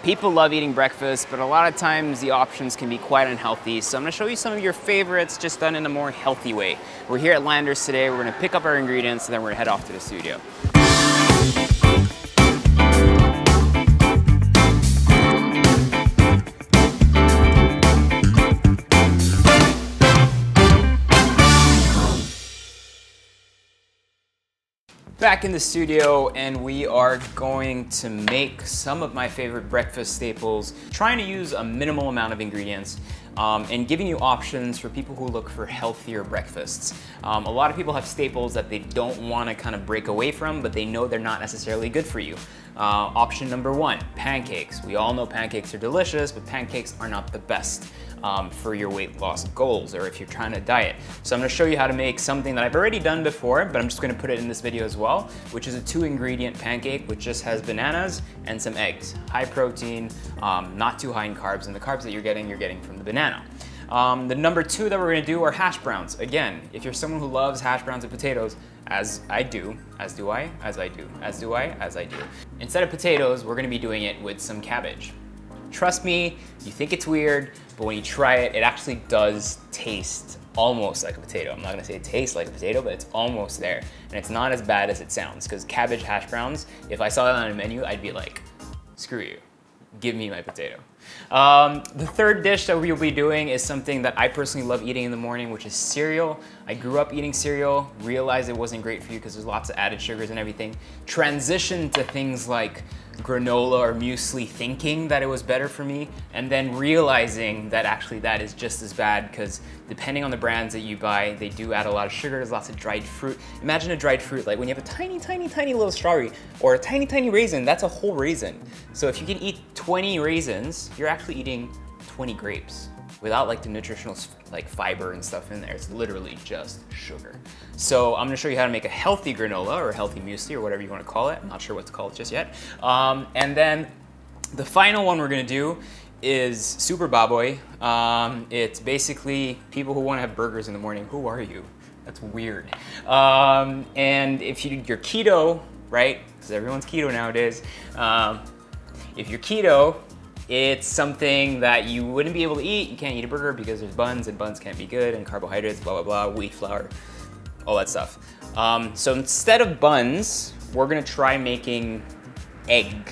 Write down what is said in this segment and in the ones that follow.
People love eating breakfast, but a lot of times the options can be quite unhealthy. So I'm gonna show you some of your favorites just done in a more healthy way. We're here at Landers today. We're gonna pick up our ingredients and then we're gonna head off to the studio. Back in the studio, and we are going to make some of my favorite breakfast staples, trying to use a minimal amount of ingredients and giving you options for people who look for healthier breakfasts. A lot of people have staples that they don't want to kind of break away from, but they know they're not necessarily good for you. Option number one, pancakes. We all know pancakes are delicious, but pancakes are not the best for your weight loss goals or if you're trying to diet. So I'm gonna show you how to make something that I've already done before, but I'm just gonna put it in this video as well, which is a 2-ingredient pancake, which just has bananas and some eggs. High protein, not too high in carbs, and the carbs that you're getting from the banana. The number 2 that we're gonna do are hash browns. Again, if you're someone who loves hash browns and potatoes, as I do, as do I, as I do, as do I, as I do. Instead of potatoes, we're gonna be doing it with some cabbage. Trust me, you think it's weird, but when you try it, it actually does taste almost like a potato. I'm not gonna say it tastes like a potato, but it's almost there. And it's not as bad as it sounds, because cabbage hash browns, if I saw that on a menu, I'd be like, screw you, give me my potato. The third dish that we'll be doing is something that I personally love eating in the morning, which is cereal. I grew up eating cereal, realized it wasn't great for you because there's lots of added sugars and everything. Transitioned to things like granola or muesli, thinking that it was better for me, and then realizing that actually that is just as bad, because depending on the brands that you buy, they do add a lot of sugar. There's lots of dried fruit. Imagine a dried fruit, like when you have a tiny, tiny, tiny little strawberry or a tiny, tiny raisin, that's a whole raisin. So if you can eat 20 raisins, you're actually eating 20 grapes without like the nutritional like fiber and stuff in there. It's literally just sugar. So I'm gonna show you how to make a healthy granola or a healthy muesli or whatever you wanna call it. I'm not sure what to call it just yet. And then the final one we're gonna do is super baboy. It's basically people who wanna have burgers in the morning. Who are you? That's weird. And if you're keto, right? Because everyone's keto nowadays. If you're keto, it's something that you wouldn't be able to eat. You can't eat a burger because there's buns, and buns can't be good, and carbohydrates, blah, blah, blah, wheat flour, all that stuff. So instead of buns, we're gonna try making egg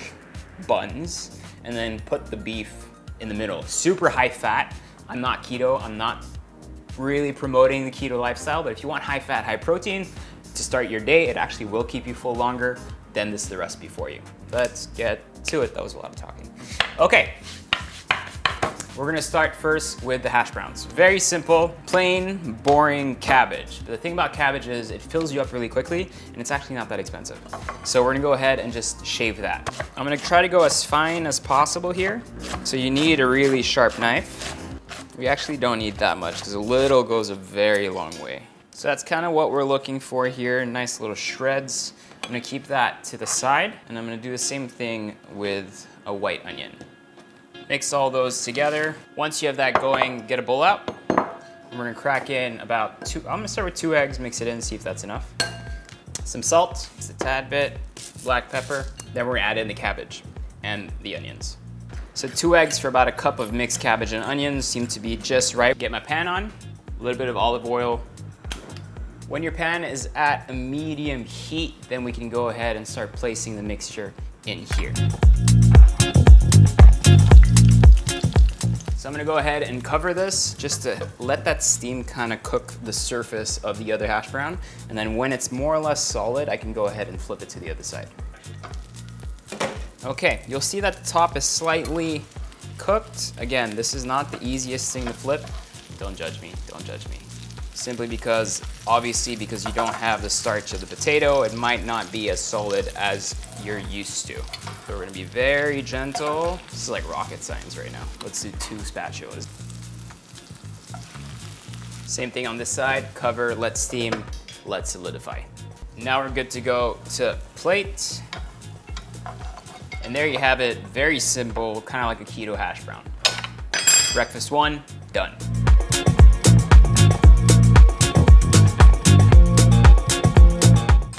buns and then put the beef in the middle. Super high fat. I'm not keto. I'm not really promoting the keto lifestyle, but if you want high fat, high protein to start your day, it actually will keep you full longer, then this is the recipe for you. Let's get to it. That was a lot of talking. Okay, we're gonna start first with the hash browns. Very simple, plain, boring cabbage. But the thing about cabbage is it fills you up really quickly, and it's actually not that expensive. So we're gonna go ahead and just shave that. I'm gonna try to go as fine as possible here. So you need a really sharp knife. We actually don't need that much, because a little goes a very long way. So that's kind of what we're looking for here, nice little shreds. I'm gonna keep that to the side, and I'm gonna do the same thing with a white onion. Mix all those together. Once you have that going, get a bowl out. And we're gonna crack in about I'm gonna start with 2 eggs, mix it in, see if that's enough. Some salt, just a tad bit, black pepper. Then we're gonna add in the cabbage and the onions. So 2 eggs for about a cup of mixed cabbage and onions seem to be just right. Get my pan on, a little bit of olive oil. When your pan is at a medium heat, then we can go ahead and start placing the mixture in here. So I'm gonna go ahead and cover this just to let that steam kind of cook the surface of the other hash brown. And then when it's more or less solid, I can go ahead and flip it to the other side. Okay, you'll see that the top is slightly cooked. Again, this is not the easiest thing to flip. Don't judge me, don't judge me. Simply because, obviously, because you don't have the starch of the potato, it might not be as solid as you're used to. So we're gonna be very gentle. This is like rocket science right now. Let's do 2 spatulas. Same thing on this side, cover, let steam, let solidify. Now we're good to go to plate. And there you have it, very simple, kind of like a keto hash brown. Breakfast 1, done.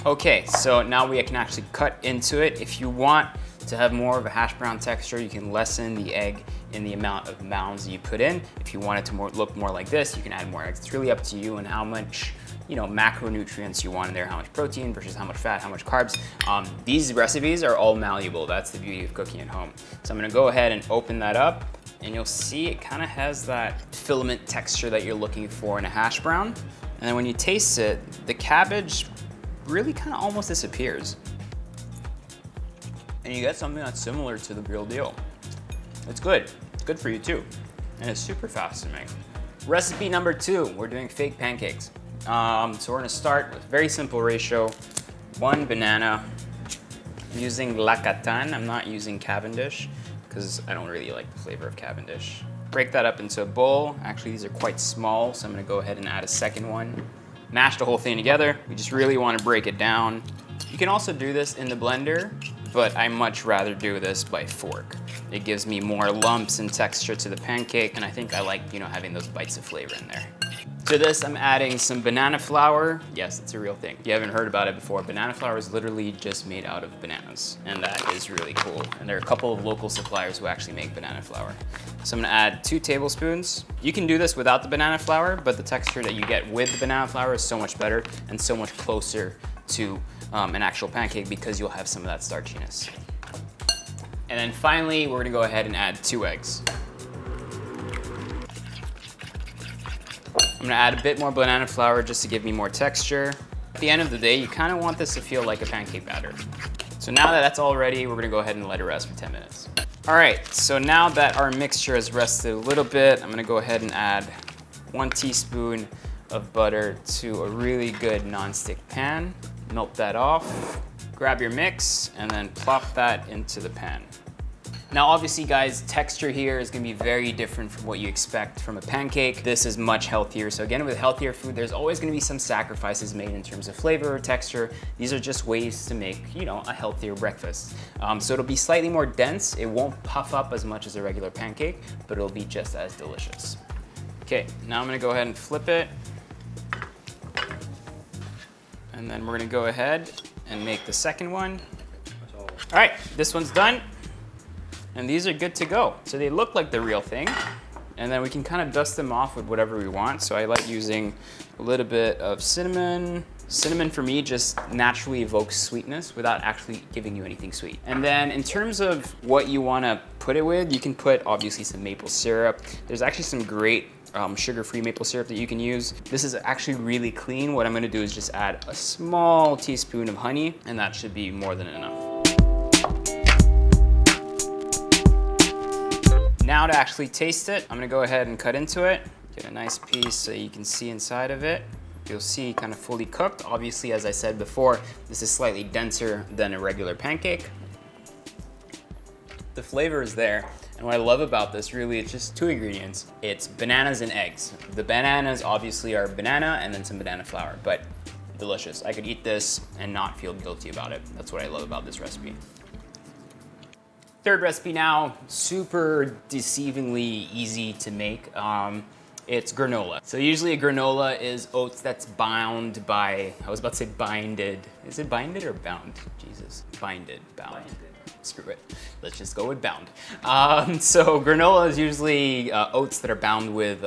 Okay, so now we can actually cut into it. If you want To have more of a hash brown texture, you can lessen the egg in the amount of mounds that you put in. If you want it to look more like this, you can add more eggs. It's really up to you and how much macronutrients you want in there, how much protein versus how much fat, how much carbs. These recipes are all malleable. That's the beauty of cooking at home. So I'm gonna go ahead and open that up, and you'll see it kind of has that filament texture that you're looking for in a hash brown. And then when you taste it, the cabbage really kind of almost disappears. And you get something that's similar to the real deal. It's good. It's good for you too. And it's super fast to make. Recipe number 2, we're doing fake pancakes. So we're gonna start with a very simple ratio. 1 banana. I'm using Lacatan, I'm not using Cavendish because I don't really like the flavor of Cavendish. Break that up into a bowl. Actually, these are quite small, so I'm gonna go ahead and add a second one. Mash the whole thing together. We just really wanna break it down. You can also do this in the blender, but I much rather do this by fork. It gives me more lumps and texture to the pancake, and I think I like, having those bites of flavor in there. To this, I'm adding some banana flour. Yes, it's a real thing. If you haven't heard about it before, banana flour is literally just made out of bananas, and that is really cool. And there are a couple of local suppliers who actually make banana flour. So I'm gonna add 2 tablespoons. You can do this without the banana flour, but the texture that you get with the banana flour is so much better and so much closer to an actual pancake because you'll have some of that starchiness. And then finally, we're gonna go ahead and add 2 eggs. I'm gonna add a bit more banana flour just to give me more texture. At the end of the day, you kind of want this to feel like a pancake batter. So now that that's all ready, we're gonna go ahead and let it rest for 10 minutes. All right, so now that our mixture has rested a little bit, I'm gonna go ahead and add 1 teaspoon of butter to a really good nonstick pan. Melt that off, grab your mix, and then plop that into the pan. Now obviously guys, texture here is gonna be very different from what you expect from a pancake. This is much healthier. So again, with healthier food, there's always gonna be some sacrifices made in terms of flavor or texture. These are just ways to make, a healthier breakfast. So it'll be slightly more dense. It won't puff up as much as a regular pancake, but it'll be just as delicious. Okay, now I'm gonna go ahead and flip it. And then we're gonna go ahead and make the second one. All right, this one's done. And these are good to go. So they look like the real thing. And then we can kind of dust them off with whatever we want. So I like using a little bit of cinnamon. Cinnamon for me just naturally evokes sweetness without actually giving you anything sweet. And then in terms of what you wanna put it with, you can put obviously some maple syrup. There's actually some great sugar-free maple syrup that you can use. This is actually really clean. What I'm gonna do is just add a small teaspoon of honey, and that should be more than enough. Now to actually taste it, I'm gonna go ahead and cut into it. Get a nice piece so you can see inside of it. You'll see kind of fully cooked. Obviously, as I said before, this is slightly denser than a regular pancake. The flavor is there. And what I love about this, really, it's just 2 ingredients. It's bananas and eggs. The bananas obviously are banana and then some banana flour, but delicious. I could eat this and not feel guilty about it. That's what I love about this recipe. Third recipe now, super deceivingly easy to make. It's granola. So usually a granola is oats that's bound by, I was about to say binded. Is it binded or bound? Jesus, binded, bound. Binded. Screw it. Let's just go with bound. So granola is usually oats that are bound with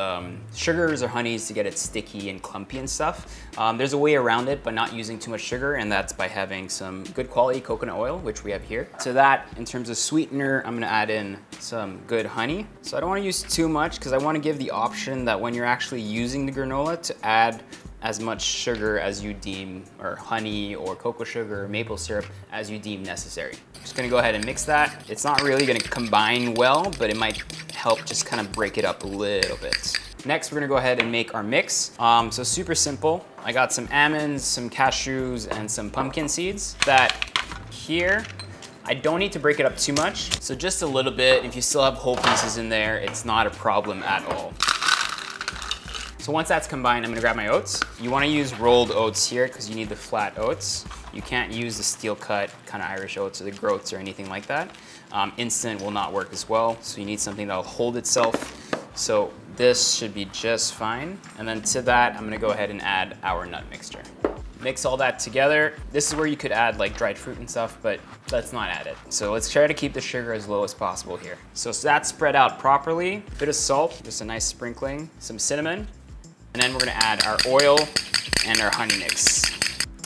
sugars or honeys to get it sticky and clumpy and stuff. There's a way around it, but not using too much sugar, and that's by having some good quality coconut oil, which we have here. To that, in terms of sweetener, I'm gonna add in some good honey. So I don't wanna use too much because I wanna give the option that when you're actually using the granola to add as much sugar as you deem, or honey or cocoa sugar or maple syrup as you deem necessary. Just gonna go ahead and mix that. It's not really gonna combine well, but it might help just kind of break it up a little bit. Next, we're gonna go ahead and make our mix. So super simple. I got some almonds, some cashews, and some pumpkin seeds that here, I don't need to break it up too much. So just a little bit. If you still have whole pieces in there, it's not a problem at all. So once that's combined, I'm gonna grab my oats. You wanna use rolled oats here because you need the flat oats. You can't use the steel cut kind of Irish oats or the groats or anything like that. Instant will not work as well. So you need something that'll hold itself. So this should be just fine. And then to that, I'm gonna go ahead and add our nut mixture. Mix all that together. This is where you could add like dried fruit and stuff, but let's not add it. So let's try to keep the sugar as low as possible here. So that's spread out properly. A bit of salt, just a nice sprinkling, some cinnamon, and then we're gonna add our oil and our honey mix.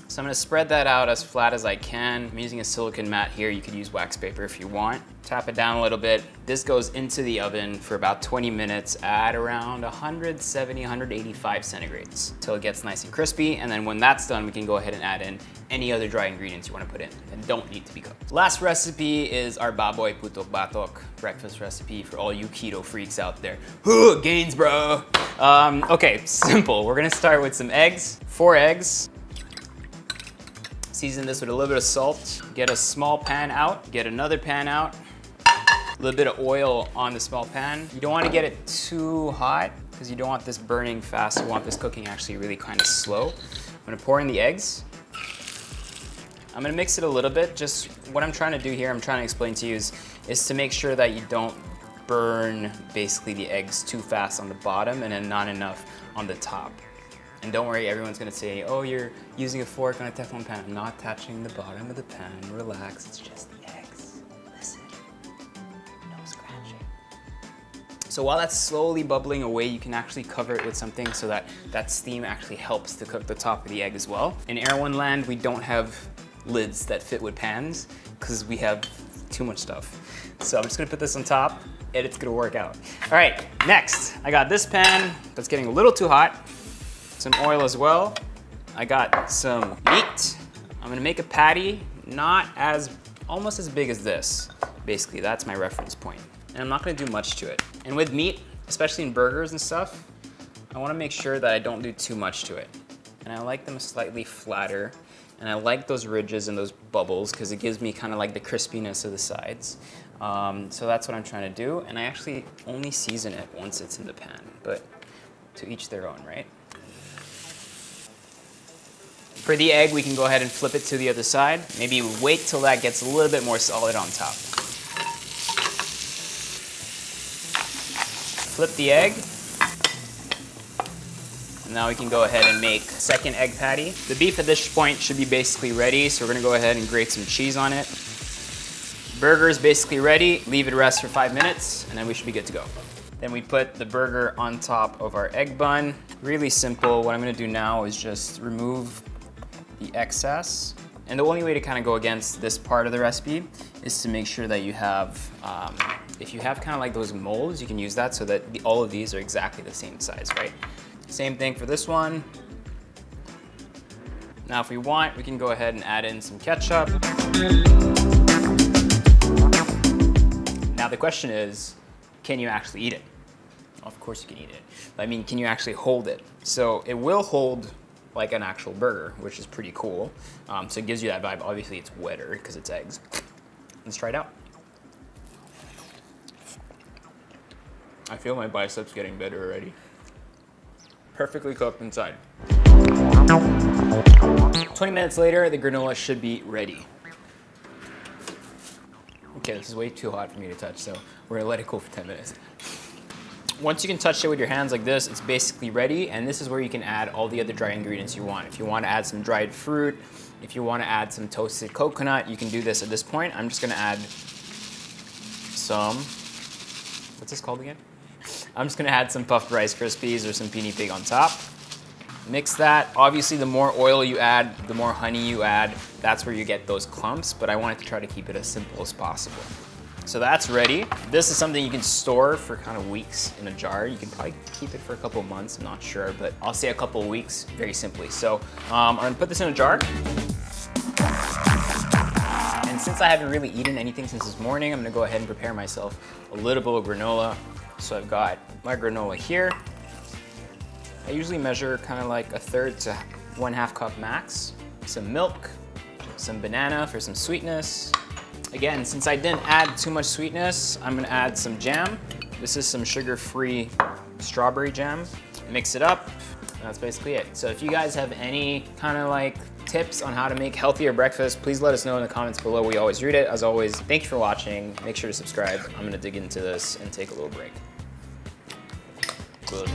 So I'm gonna spread that out as flat as I can. I'm using a silicone mat here. You could use wax paper if you want. Tap it down a little bit. This goes into the oven for about 20 minutes at around 170, 185 centigrades until it gets nice and crispy. And then when that's done, we can go ahead and add in any other dry ingredients you wanna put in and don't need to be cooked. Last recipe is our baboy putok batok breakfast recipe for all you keto freaks out there. Gains, bro. Okay, simple. We're gonna start with some eggs, 4 eggs. Season this with a little bit of salt. Get a small pan out, get another pan out. A little bit of oil on the small pan. You don't want to get it too hot because you don't want this burning fast. You want this cooking actually really kind of slow. I'm gonna pour in the eggs. I'm gonna mix it a little bit. Just what I'm trying to do here, I'm trying to explain to you is to make sure that you don't burn basically the eggs too fast on the bottom and then not enough on the top. And don't worry, everyone's gonna say, oh, you're using a fork on a Teflon pan. I'm not touching the bottom of the pan. Relax, it's just the eggs. Listen, no scratching. So while that's slowly bubbling away, you can actually cover it with something so that that steam actually helps to cook the top of the egg as well. In Erewhon land, we don't have lids that fit with pans because we have too much stuff. So I'm just gonna put this on top and it's gonna work out. All right, next, I got this pan that's getting a little too hot. Some oil as well. I got some meat. I'm gonna make a patty, almost as big as this. Basically, that's my reference point. And I'm not gonna do much to it. And with meat, especially in burgers and stuff, I wanna make sure that I don't do too much to it. And I like them slightly flatter. And I like those ridges and those bubbles because it gives me kind of like the crispiness of the sides. So that's what I'm trying to do. And I actually only season it once it's in the pan, but to each their own, right? For the egg, we can go ahead and flip it to the other side. Maybe wait till that gets a little bit more solid on top. Flip the egg. And now we can go ahead and make second egg patty. The beef at this point should be basically ready, so we're gonna go ahead and grate some cheese on it. Burger is basically ready. Leave it rest for 5 minutes, and then we should be good to go. Then we put the burger on top of our egg bun. Really simple. What I'm gonna do now is just remove the excess. And the only way to kind of go against this part of the recipe is to make sure that you have, if you have kind of like those molds, you can use that so that all of these are exactly the same size, right? Same thing for this one. Now if we want, we can go ahead and add in some ketchup. Now the question is, can you actually eat it? Of course you can eat it. But I mean, can you actually hold it? So it will hold like an actual burger, which is pretty cool. So it gives you that vibe. Obviously it's wetter because it's eggs. Let's try it out. I feel my biceps getting better already. Perfectly cooked inside. 20 minutes later, the granola should be ready. Okay, this is way too hot for me to touch, so we're gonna let it cool for 10 minutes. Once you can touch it with your hands like this, it's basically ready, and this is where you can add all the other dry ingredients you want. If you want to add some dried fruit, if you want to add some toasted coconut, you can do this at this point. I'm just going to add some, what's this called again? I'm just going to add some puffed Rice Krispies or some Pini Pig on top. Mix that. Obviously, the more oil you add, the more honey you add, that's where you get those clumps, but I wanted to try to keep it as simple as possible. So that's ready. This is something you can store for kind of weeks in a jar. You can probably keep it for a couple of months, I'm not sure, but I'll say a couple of weeks very simply. So I'm gonna put this in a jar. And since I haven't really eaten anything since this morning, I'm gonna go ahead and prepare myself a little bowl of granola. So I've got my granola here. I usually measure kind of like 1/3 to 1/2 cup max. Some milk, some banana for some sweetness. Again, since I didn't add too much sweetness, I'm gonna add some jam. This is some sugar-free strawberry jam. Mix it up, and that's basically it. So if you guys have any kind of like tips on how to make healthier breakfast, please let us know in the comments below. We always read it. As always, thank you for watching. Make sure to subscribe. I'm gonna dig into this and take a little break. Good.